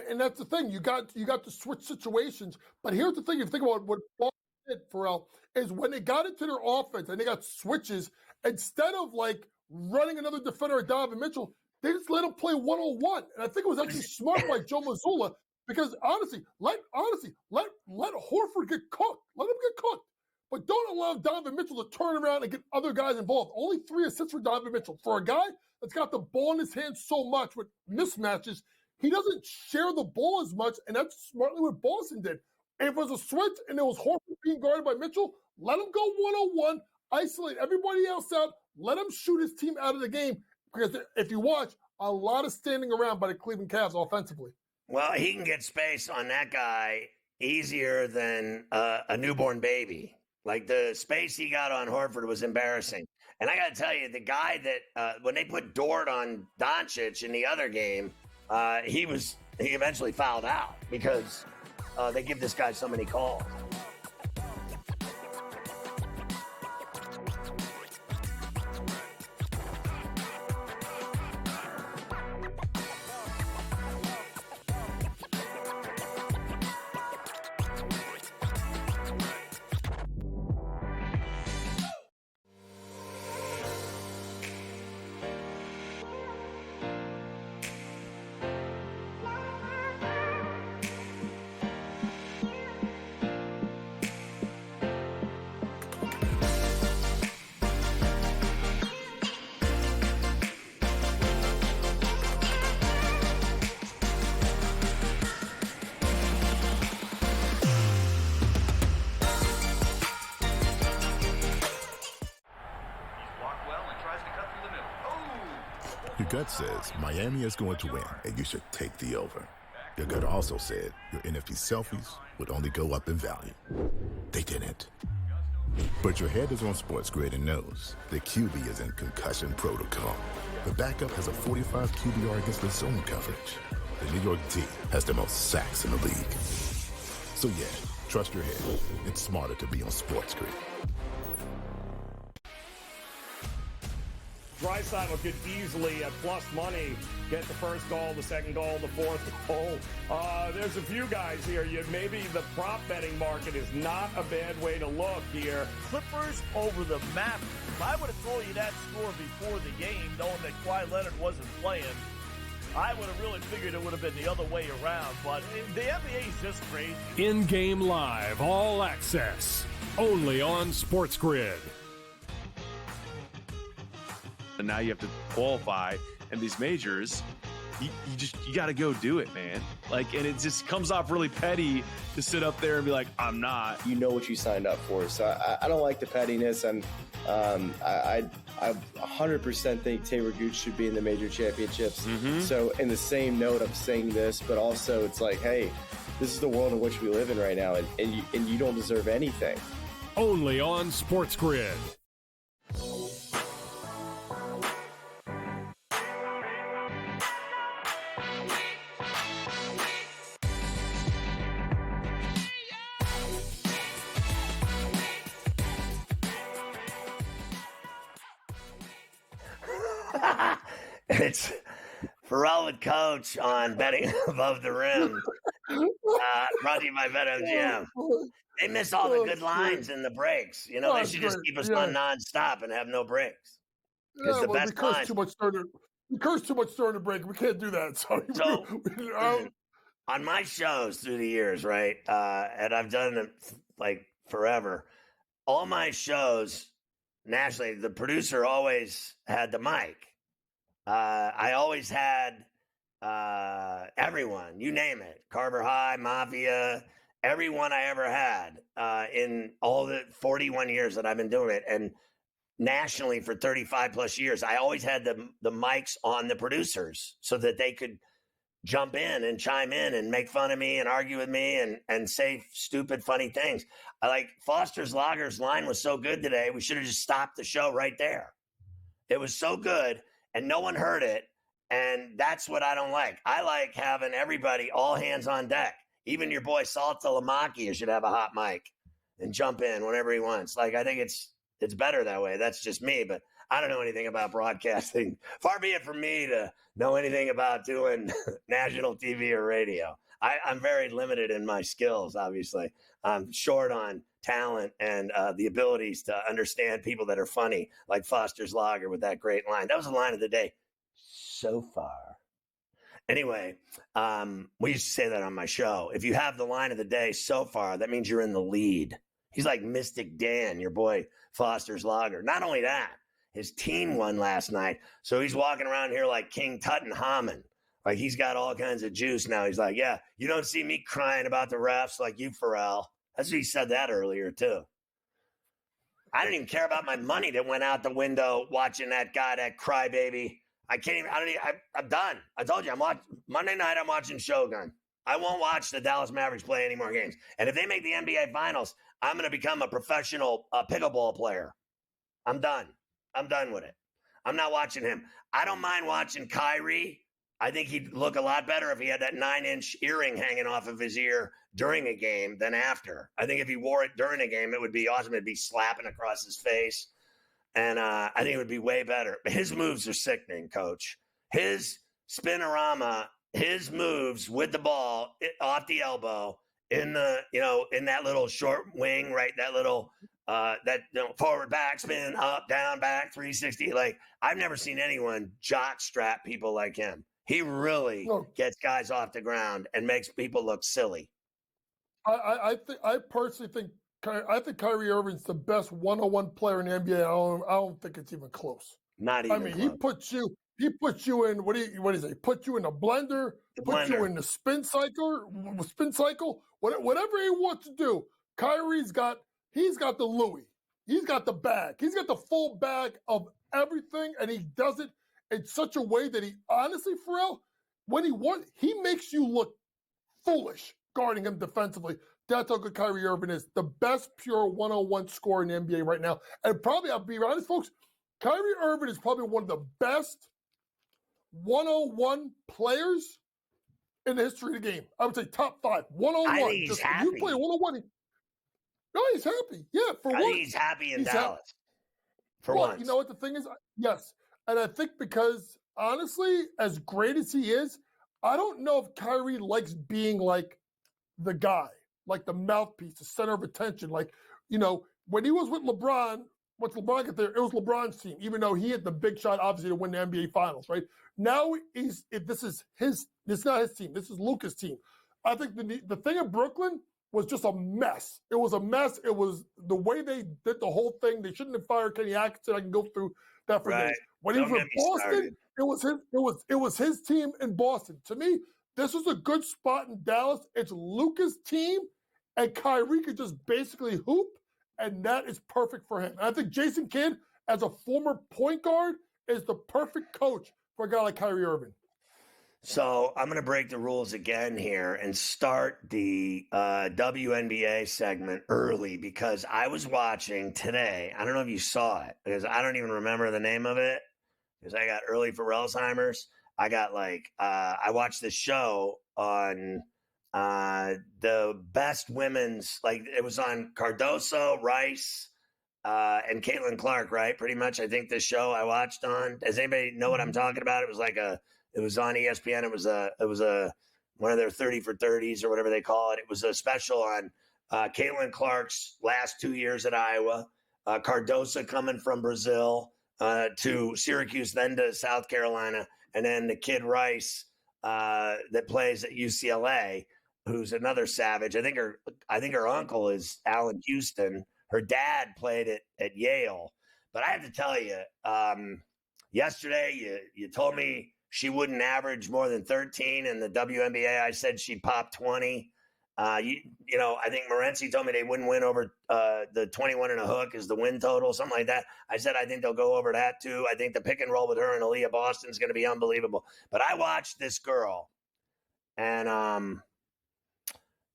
And that's the thing. You got to switch situations. But here's the thing: if you think about what Boston did, Pharrell, is when they got into their offense and they got switches, instead of like running another defender at Donovan Mitchell, they just let him play 1-on-1. And I think it was actually smart by Joe Mazzulla because honestly, let Horford get cooked. Let him get cooked. But don't allow Donovan Mitchell to turn around and get other guys involved. Only 3 assists for Donovan Mitchell. For a guy that's got the ball in his hands so much with mismatches, he doesn't share the ball as much, and that's smartly what Boston did. And if it was a switch and it was Horford being guarded by Mitchell, let him go 1-on-1, isolate everybody else out, let him shoot his team out of the game. Because if you watch, a lot of standing around by the Cleveland Cavs offensively. Well, he can get space on that guy easier than a newborn baby. Like the space he got on Horford was embarrassing. And I got to tell you, the guy that when they put Dort on Doncic in the other game, he eventually fouled out because they give this guy so many calls. Your gut says Miami is going to win, and you should take the over. Your gut also said your NFT selfies would only go up in value. They didn't. But your head is on SportsGrid and knows the QB is in concussion protocol. The backup has a 45 QBR against the zone coverage. The New York D has the most sacks in the league. So yeah, trust your head. It's smarter to be on SportsGrid. Draisaitl could easily, at plus money, get the first goal, the second goal, the fourth goal. There's a few guys here. Maybe the prop betting market is not a bad way to look here. Clippers over the Mavericks. I would have told you that score before the game, knowing that Kawhi Leonard wasn't playing. I would have really figured it would have been the other way around, but the NBA is just crazy. In-game live, all access, only on SportsGrid. And now you have to qualify, and these majors, you got to go do it, man. Like, and it just comes off really petty to sit up there and be like, I'm not. You know what you signed up for, so I don't like the pettiness, and I 100% think Taylor Gooch should be in the major championships. So in the same note, I'm saying this, but also it's like, hey, this is the world in which we live in right now, and you don't deserve anything. Only on SportsGrid. It's Pharrell with Coach on betting above the rim. Brought to you by BetMGM. They miss all the good lines in the breaks. You know, they should just keep us on nonstop and have no breaks. Yeah, the best we cursed lines. too much during the break. We can't do that. So, on my shows through the years, right, and I've done it like forever, all my shows nationally, the producer always had the mic. I always had everyone, you name it, Carver High, Mafia, everyone I ever had in all the 41 years that I've been doing it. And nationally for 35 plus years, I always had the mics on the producers so that they could jump in and chime in and make fun of me and argue with me and say stupid, funny things. I like Foster's Lager's line was so good today. We should have just stopped the show right there. It was so good and no one heard it. And that's what I don't like. I like having everybody all hands on deck. Even your boy Salta Lamacchia should have a hot mic and jump in whenever he wants. Like, I think it's It's better that way. That's just me, but I don't know anything about broadcasting. Far be it from me to know anything about doing national TV or radio. I'm very limited in my skills, obviously. I'm short on talent and the abilities to understand people that are funny, like Foster's Lager with that great line. That was the line of the day. So far. Anyway, we used to say that on my show. If you have the line of the day so far, that means you're in the lead. He's like Mystic Dan, your boy Foster's Lager. Not only that, his team won last night. So he's walking around here like King Tutankhamun. Like he's got all kinds of juice now. He's like, yeah, you don't see me crying about the refs like you, Pharrell. That's what he said that earlier, too. I didn't even care about my money that went out the window watching that guy, that crybaby. I'm done. I told you, Monday night, I'm watching Shogun. I won't watch the Dallas Mavericks play any more games. And if they make the NBA Finals, I'm going to become a professional pickleball player. I'm done. I'm done with it. I'm not watching him. I don't mind watching Kyrie. I think he'd look a lot better if he had that 9-inch earring hanging off of his ear during a game than after. I think if he wore it during a game, it would be awesome. It'd be slapping across his face. And I think it would be way better. His moves are sickening, Coach. His spinorama, his moves with the ball off the elbow in that little short wing, right? That little forward back spin, up, down, back, 360. Like, I've never seen anyone jock strap people like him. He really gets guys off the ground and makes people look silly. I personally think Kyrie Irving's the best one-on-one player in the NBA. I don't think it's even close. Not even. I mean, close. He puts you in what is it? He puts you in a blender, puts you in the spin cycle, whatever he wants to do. Kyrie's got the Louis. He's got the bag. He's got the full bag of everything, and he does it in such a way that he honestly, Pharrell, when he makes you look foolish guarding him defensively. That's how good Kyrie Irving is. The best pure one-on-one scorer in the NBA right now. And probably, I'll be honest, folks, Kyrie Irving is probably one of the best one-on-one players in the history of the game. I would say top 5. One-on-one. I think he's happy. You play one-on-one. No, he's happy. Yeah, for I once. think he's happy in Dallas. For once. You know what the thing is? Yes. And I think because, honestly, as great as he is, I don't know if Kyrie likes being like the guy, like the mouthpiece, the center of attention. Like, when he was with LeBron, once LeBron got there, it was LeBron's team, even though he hit the big shot, obviously, to win the NBA Finals, right? Now, this is not his team. This is Luka's team. I think the thing in Brooklyn was just a mess. It was a mess. It was the way they did the whole thing. They shouldn't have fired Kenny Atkinson. I can go through that for days. When he was in Boston, it was his team in Boston. To me, this was a good spot in Dallas. It's Luka's team, and Kyrie could just basically hoop, and that is perfect for him. And I think Jason Kidd, as a former point guard, is the perfect coach for a guy like Kyrie Irving. So I'm going to break the rules again here and start the WNBA segment early because I was watching today. I don't know if you saw it because I don't even remember the name of it because I got early for Alzheimer's. I got I watched this show on the best women's, it was on Cardoso, Rice, and Caitlin Clark, right? Pretty much, I think the show I watched on. Does anybody know what I'm talking about? It was it was on ESPN. It was one of their 30 for 30s or whatever they call it. It was a special on Caitlin Clark's last 2 years at Iowa, Cardoso coming from Brazil to Syracuse, then to South Carolina, and then the kid Rice that plays at UCLA, who's another savage. I think her uncle is Allen Houston. Her dad played at Yale. But I have to tell you, yesterday you told me she wouldn't average more than 13 in the WNBA. I said she'd pop 20. I think Morency told me they wouldn't win over the 21 and a hook is the win total, something like that. I said I think they'll go over that too. I think the pick and roll with her and Aaliyah Boston is going to be unbelievable. But I watched this girl, and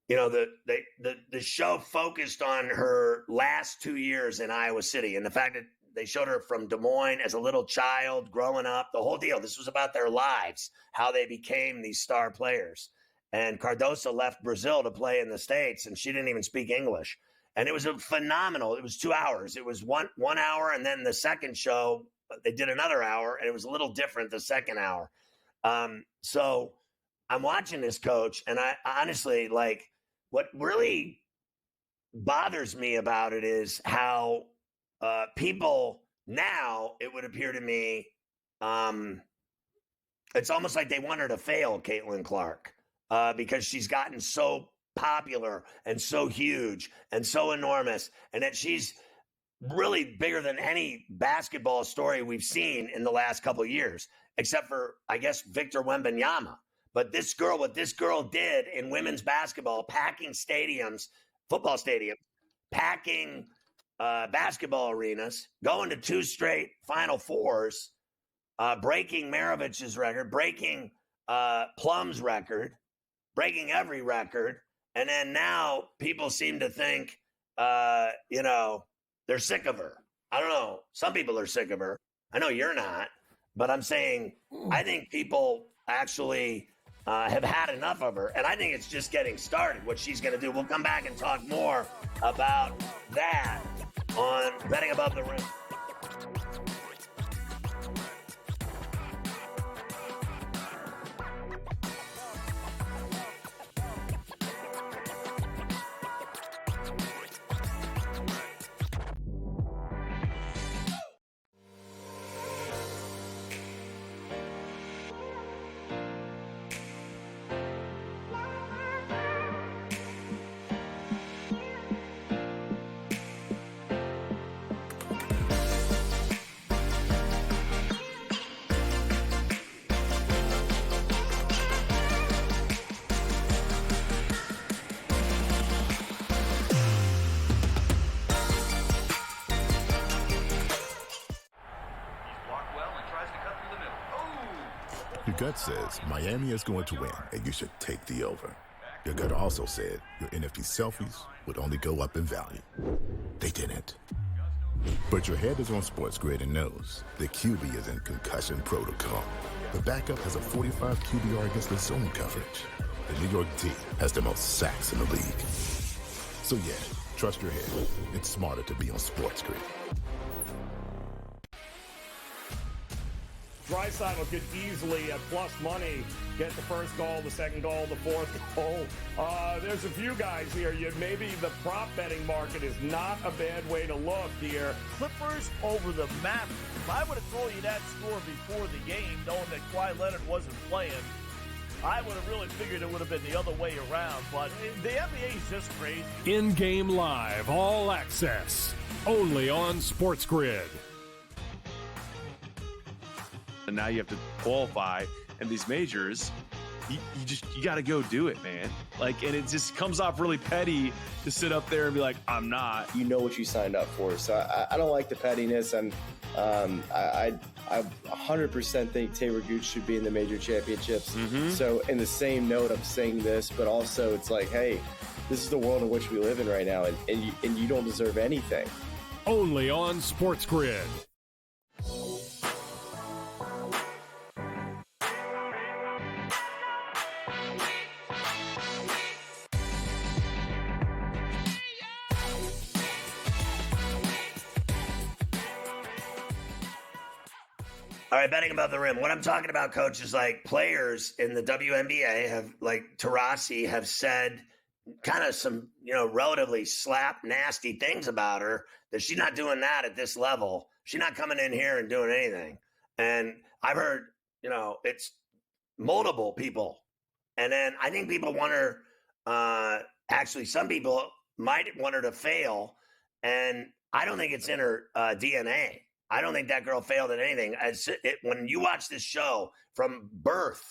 the show focused on her last 2 years in Iowa City and the fact that they showed her from Des Moines as a little child, growing up, the whole deal. This was about their lives, how they became these star players. And Cardoso left Brazil to play in the States, and she didn't even speak English. And it was a phenomenal. It was 2 hours. It was one hour, and then the second show they did another hour, and it was a little different the second hour. So I'm watching this, Coach, and I honestly, like, what really bothers me about it is how people now, it would appear to me, it's almost like they want her to fail, Caitlin Clark, because she's gotten so popular and so huge and so enormous, and that she's really bigger than any basketball story we've seen in the last couple of years, except for, I guess, Victor Wembanyama. But this girl, what this girl did in women's basketball, packing stadiums, football stadiums, packing basketball arenas, going to 2 straight Final Fours, breaking Maravich's record, breaking Plum's record, breaking every record. And then now people seem to think, they're sick of her. I don't know. Some people are sick of her. I know you're not. But I'm saying I think people actually have had enough of her. And I think it's just getting started, what she's going to do. We'll come back and talk more about that on Betting Above the Rim. Your gut says Miami is going to win, and you should take the over. Your gut also said your NFT selfies would only go up in value. They didn't. But your head is on SportsGrid and knows the QB is in concussion protocol. The backup has a 45 QBR against the zone coverage. The New York D has the most sacks in the league. So yeah, trust your head. It's smarter to be on SportsGrid. Draisaitl could easily, at plus money, get the first goal, the second goal, the fourth goal. There's a few guys here. Maybe the prop betting market is not a bad way to look here. Clippers over the Mavericks. If I would have told you that score before the game, knowing that Kawhi Leonard wasn't playing, I would have really figured it would have been the other way around. But the NBA is just crazy. In-game live, all access, only on SportsGrid. And now you have to qualify, and these majors, you got to go do it, man. Like, and it just comes off really petty to sit up there and be like, I'm not. You know what you signed up for. So I don't like the pettiness, and I 100% think Taylor Gooch should be in the major championships. So in the same note, I'm saying this, but also it's like, hey, this is the world in which we live in right now, and you don't deserve anything. Only on SportsGrid. All right, Betting Above the Rim. What I'm talking about, Coach, is like players in the WNBA have, like Taurasi, have said kind of some, relatively slap, nasty things about her, that she's not doing that at this level. She's not coming in here and doing anything. And I've heard, it's multiple people. And then I think people want her, actually, some people might want her to fail. And I don't think it's in her DNA. I don't think that girl failed at anything. When you watch this show from birth,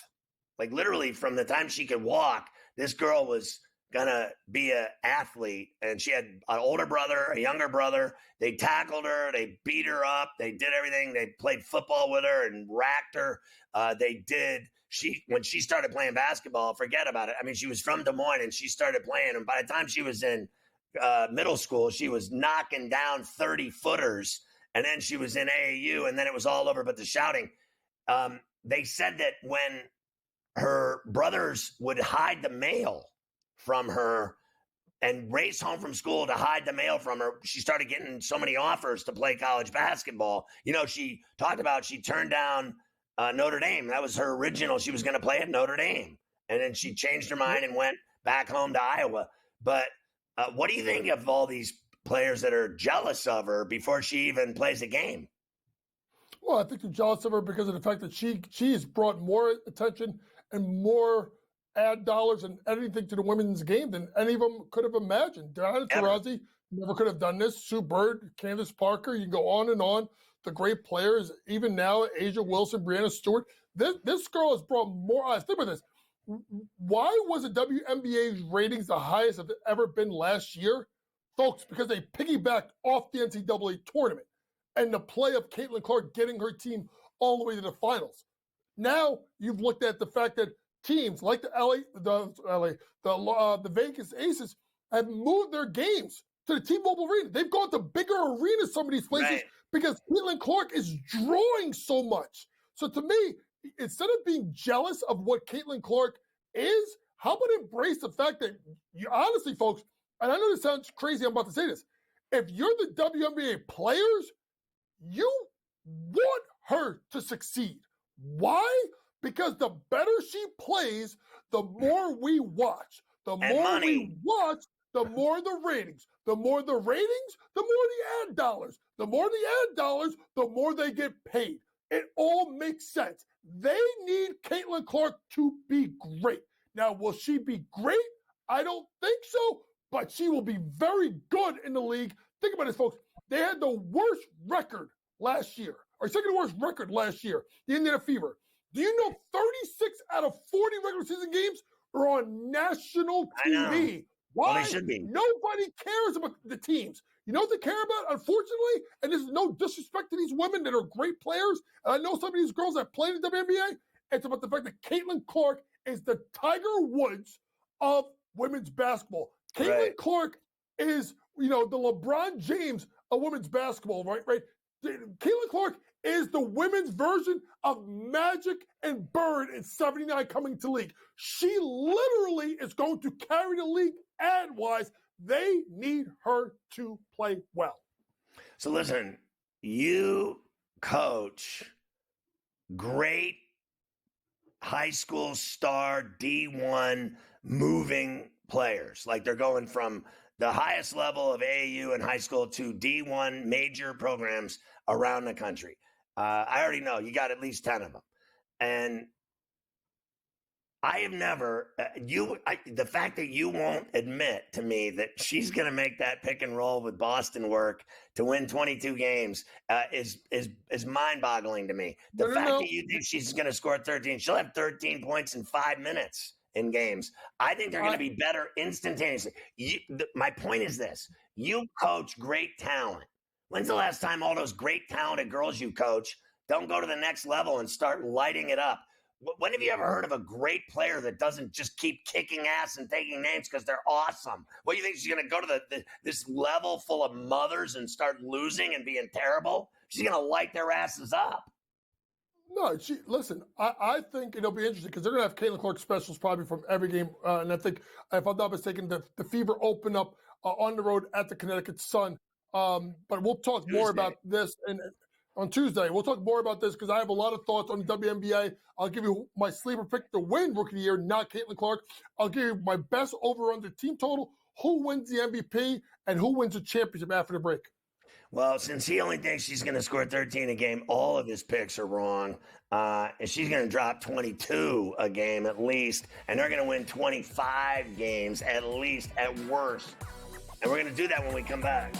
like literally from the time she could walk, this girl was going to be an athlete. And she had an older brother, a younger brother. They tackled her. They beat her up. They did everything. They played football with her and racked her. When she started playing basketball, forget about it. I mean, she was from Des Moines and she started playing. And by the time she was in middle school, she was knocking down 30-footers. And then she was in AAU, and then it was all over but the shouting. They said that when her brothers would hide the mail from her and race home from school to hide the mail from her. She started getting so many offers to play college basketball. She talked about she turned down Notre Dame. That was her original. She was going to play at Notre Dame. And then she changed her mind and went back home to Iowa. But what do you think of all these players that are jealous of her before she even plays a game? Well, I think they're jealous of her because of the fact that she has brought more attention and more ad dollars and anything to the women's game than any of them could have imagined. Diana Taurasi never could have done this. Sue Bird, Candace Parker, you can go on and on. The great players, even now, Asia Wilson, Brianna Stewart. This girl has brought more eyes. Think about this. Why was the WNBA's ratings the highest it's ever been last year? Folks, because they piggybacked off the NCAA tournament and the play of Caitlin Clark getting her team all the way to the finals. Now you've looked at the fact that teams like the Vegas Aces have moved their games to the T-Mobile Arena. They've gone to bigger arenas, some of these places, because Caitlin Clark is drawing so much. So to me, instead of being jealous of what Caitlin Clark is, how about embrace the fact that you honestly, folks, and I know this sounds crazy, I'm about to say this. If you're the WNBA players, you want her to succeed. Why? Because the better she plays, the more we watch. The more we watch, the more the ratings. The more the ratings, the more the ad dollars. The more the ad dollars, the more they get paid. It all makes sense. They need Caitlin Clark to be great. Now, will she be great? I don't think so, but she will be very good in the league. Think about this, folks. They had the worst record last year, or second worst record last year, the Indiana Fever. Do you know 36 out of 40 regular season games are on national TV? Why? Well, they should be. Nobody cares about the teams. You know what they care about, unfortunately? And this is no disrespect to these women that are great players. And I know some of these girls that played in the WNBA. It's about the fact that Caitlin Clark is the Tiger Woods of women's basketball. Caitlin Clark is, the LeBron James of women's basketball, right? Caitlin Clark is the women's version of Magic and Bird in 79 coming to league. She literally is going to carry the league ad-wise. They need her to play well. So listen, you coach great high school star D1 moving players. Like they're going from the highest level of AAU in high school to D1 major programs around the country. I already know you got at least 10 of them. And I have never, the fact that you won't admit to me that she's going to make that pick and roll with Boston work to win 22 games is mind-boggling to me. The fact that you think she's going to score 13, she'll have 13 points in 5 minutes in games. I think they're going to be better instantaneously. My point is this. You coach great talent. When's the last time all those great talented girls you coach don't go to the next level and start lighting it up? When have you ever heard of a great player that doesn't just keep kicking ass and taking names because they're awesome? What, you think she's going to go to this level full of mothers and start losing and being terrible? She's going to light their asses up. No, listen, I think it'll be interesting because they're going to have Caitlin Clark specials probably from every game. And I think, if I'm not mistaken, the Fever open up on the road at the Connecticut Sun. But we'll talk more about this on Tuesday. We'll talk more about this because I have a lot of thoughts on the WNBA. I'll give you my sleeper pick to win Rookie of the Year, not Caitlin Clark. I'll give you my best over-under team total, who wins the MVP, and who wins the championship after the break. Well, since he only thinks she's going to score 13 a game, all of his picks are wrong. And she's going to drop 22 a game at least, and they're going to win 25 games at least, at worst. And we're going to do that when we come back.